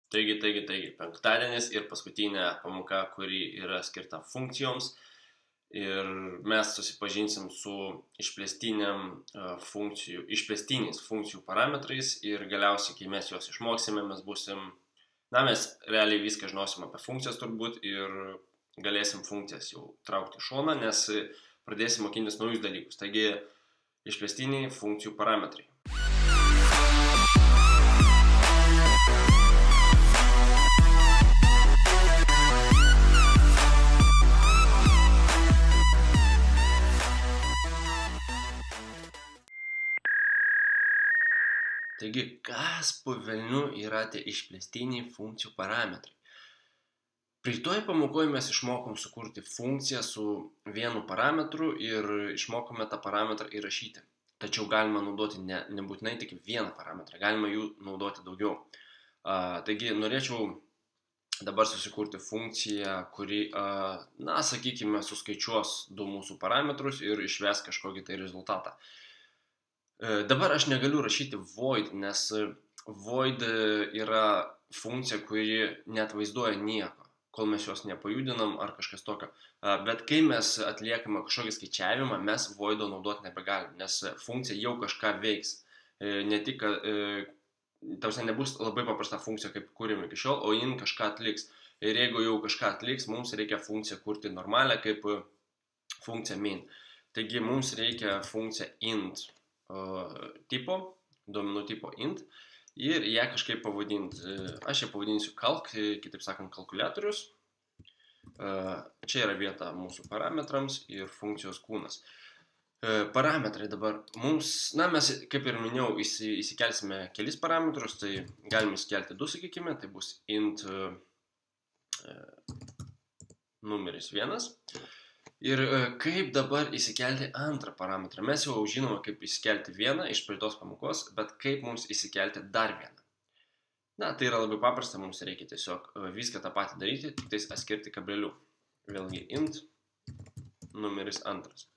Taigi, penktadienis ir paskutinė pamoka, kuri yra skirta funkcijoms. Ir mes susipažinsim su išplėstiniais funkcijų parametrais ir galiausiai, kai mes juos išmoksime, mes realiai viską žinosim apie funkcijas turbūt ir galėsim funkcijas jau traukti į šoną, nes pradėsim mokintis naujus dalykus. Taigi, išplėstiniai funkcijų parametrai. Taigi, kas po velnių yra tie išplėstiniai funkcijų parametrai? Praeitoje pamokoje mes išmokom sukurti funkciją su vienu parametru ir išmokome tą parametrą įrašyti. Tačiau galima naudoti nebūtinai tik vieną parametrą, galima jų naudoti daugiau. Taigi, norėčiau dabar susikurti funkciją, kuri, sakykime, suskaičiuos du mūsų parametrus ir išves kažkokį tai rezultatą. Dabar aš negaliu rašyti void, nes void yra funkcija, kuri neatvaizduoja nieko, kol mes jos nepajudinam ar kažkas tokio. Bet kai mes atliekame kažkokį skaičiavimą, mes voido naudoti nebegalim, nes funkcija jau kažką veiks. Ne tik, nebus labai paprasta funkcija, kaip kūrėme iki šiol, o jin kažką atliks. Ir jeigu jau kažką atliks, mums reikia funkciją kurti normalią, kaip funkcija main. Taigi mums reikia funkciją int tipo, duomenų tipo int, ir ją kažkaip pavadinti. Aš ją pavadinsiu calc, kitaip sakant, kalkuliatorius. Čia yra vieta mūsų parametrams ir funkcijos kūnas. Parametrai dabar mums, mes, kaip ir minėjau, įsikelsime kelis parametrus, tai galime įsikelti du, sakykime, tai bus int numeris 1. Ir kaip dabar įsikelti antrą parametrą? Mes jau žinome, kaip įsikelti vieną iš praeitos pamokos, bet kaip mums įsikelti dar vieną? Tai yra labai paprasta, mums reikia tiesiog viską tą patį daryti, tik tais atskirti kableliu. Vėlgi int numeris 2.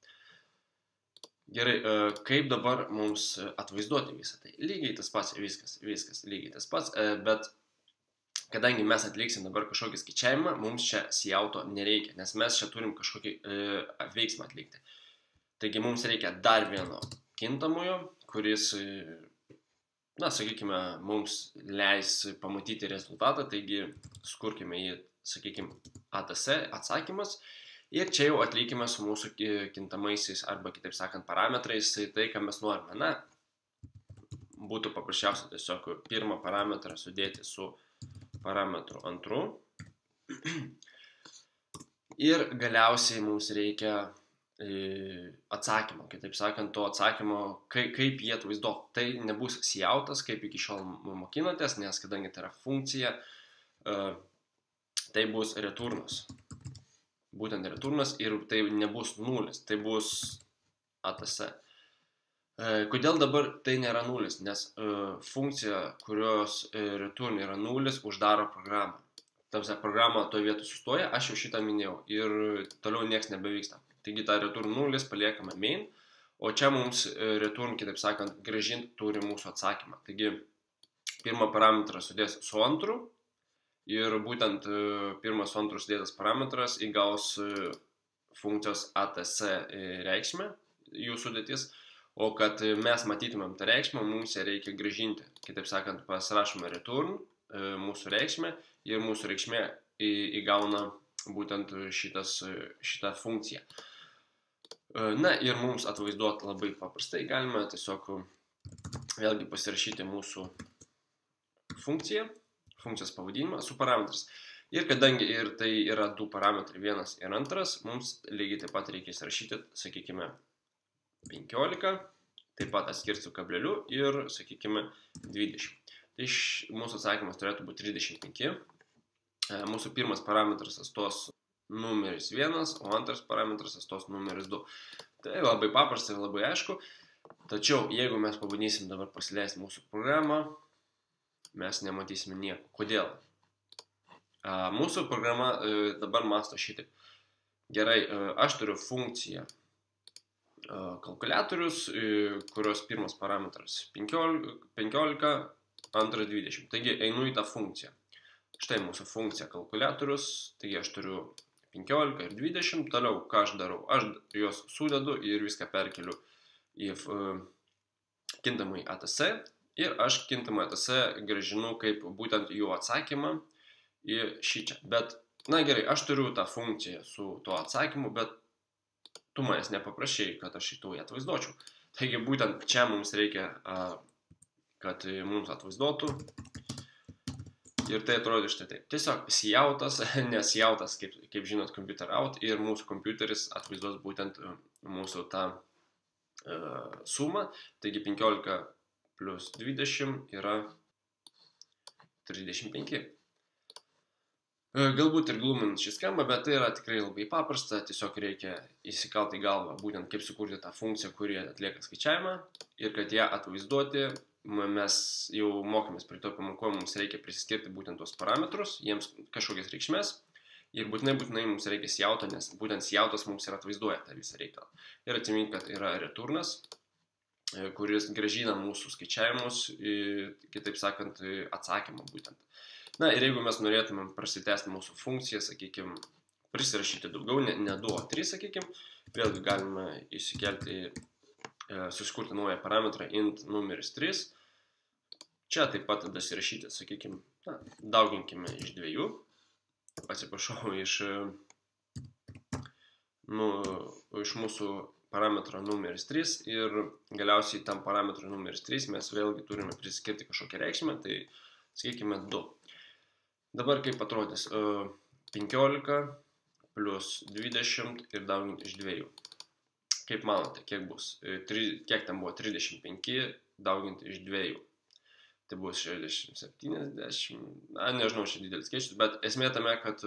Gerai, kaip dabar mums atvaizduoti visą tai? Lygiai tas pats, viskas lygiai tas pats, bet kadangi mes atliksim dabar kažkokį skaičiavimą, mums čia siauto nereikia, nes mes čia turim kažkokį veiksmą atlikti. Taigi mums reikia dar vieno kintamojo, kuris, sakykime, mums leis pamatyti rezultatą, taigi skurkime jį, sakykime, ATC, atsakymas, ir čia jau atlikime su mūsų kintamaisiais arba, kitaip sakant, parametrais tai, ką mes norime. Būtų paprasčiausia tiesiog pirmą parametrą sudėti su parametru 2. Ir galiausiai mums reikia atsakymo, kitaip sakant, to atsakymo, kaip jie atvaizduotų. Tai nebus siautas, kaip iki šiol mokinotės, nes kadangi tai yra funkcija, tai bus returnas. Būtent returnas ir tai nebus nulis, tai bus ATC. Kodėl dabar tai nėra nulis? Nes funkcija, kurios return yra nulis, uždaro programą. Tamsia programa toje vietoje sustoja, aš jau šitą minėjau ir toliau nieks nebevyksta. Taigi tą return nulis paliekame main, o čia mums return, kitaip sakant, grąžinti turi mūsų atsakymą. Taigi pirmą parametrą sudės su antru ir būtent pirmas su antru sudėtas parametras įgaus funkcijos ATC reikšmę, jų sudėtis. O kad mes matytumėm tą reikšmę, mums ją reikia grąžinti. Kitaip sakant, pasirašome return, mūsų reikšmę, ir mūsų reikšmė įgauna būtent šitą funkciją. Ir mums atvaizduoti labai paprastai galime tiesiog vėlgi pasirašyti mūsų funkciją, funkcijos pavadinimą su parametrais. Ir kadangi ir tai yra du parametrai, 1 ir 2, mums lygiai taip pat reikės rašyti, sakykime, 15, taip pat atskirsiu kableliu ir, sakykime, 20. Tai mūsų atsakymas turėtų būti 35. Mūsų pirmas parametras astos numeris 1, o antras parametras astos numeris 2. Tai labai paprasta ir labai aišku. Tačiau, jeigu mes pabandysim dabar pasileisti mūsų programą, mes nematysime nieko. Kodėl? Mūsų programa dabar mąsto šitaip. Gerai, aš turiu funkciją kalkuliatorius, kurios pirmas parametras 15, antras 20. Taigi einu į tą funkciją. Štai mūsų funkcija kalkuliatorius, taigi aš turiu 15 ir 20, toliau ką aš darau, aš juos sudedu ir viską perkeliu į kintamąjį ATS ir aš kintamąjį ATS grąžinu kaip būtent jų atsakymą į šį čia. Bet, na gerai, aš turiu tą funkciją su tuo atsakymu, bet tu manęs nepaprašėjai, kad aš šitą atvaizduočiau. Taigi būtent čia mums reikia, kad mums atvaizduotų. Ir tai atrodo štai taip. Tiesiog sijautas, nes sijautas, kaip žinot, computer out ir mūsų kompiuteris atvaizduos būtent mūsų tą sumą. Taigi 15 plus 20 yra 35. Galbūt ir gluminančiai skamba, bet tai yra tikrai labai paprasta. Tiesiog reikia įsikalti į galvą būtent kaip sukurti tą funkciją, kuri atlieka skaičiavimą ir kad ją atvaizduoti. Mes jau mokėmės prie to pamokoje, mums reikia prisiskirti būtent tos parametrus, jiems kažkokias reikšmės ir būtinai mums reikia sijauto, nes būtent sijautas mums ir atvaizduoja tą visą reikalą. Ir atsimink, kad yra returnas, kuris grąžina mūsų skaičiavimus, kitaip sakant, atsakymą būtent. Na ir jeigu mes norėtumėm prasitęsti mūsų funkciją, sakykime, prisirašyti daugiau, ne 2, o 3, sakykime, vėlgi galime įsikelti susikurti naują parametrą int numeris 3. Čia taip pat dasirašyti, sakykime, dauginkime iš 2, atsiprašau, iš mūsų parametro numeris 3 ir galiausiai tam parametro numeris 3 mes vėlgi turime priskirti kažkokią reikšmę, tai sakykime 2. Dabar kaip atrodys 15 plus 20 ir dauginti iš 2. Kaip manote, kiek bus? Kiek ten buvo 35 dauginti iš 2? Tai bus 60, 70, nežinau, čia didelis skaičius, bet esmė tame, kad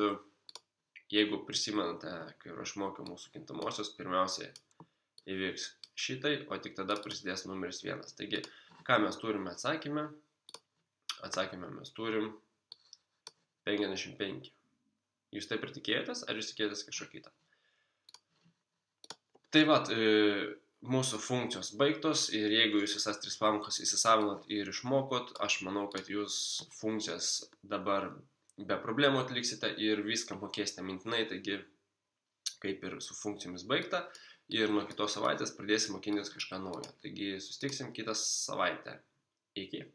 jeigu prisimenate, kai aš mokiau mūsų kintamosios, pirmiausiai įvyks šitai, o tik tada prasidės numeris 1. Taigi, ką mes turime atsakymę? Atsakymę mes turim 55. Jūs taip ir tikėjotės, ar jūs tikėjotės kažko kitą? Tai vat, mūsų funkcijos baigtos ir jeigu jūs visas 3 pamokas įsisavinot ir išmokot, aš manau, kad jūs funkcijas dabar be problemų atliksite ir viską mokėsite mintinai, taigi kaip ir su funkcijomis baigta ir nuo kitos savaitės pradėsim mokintis kažką naujo. Taigi susitiksim kitą savaitę. Iki.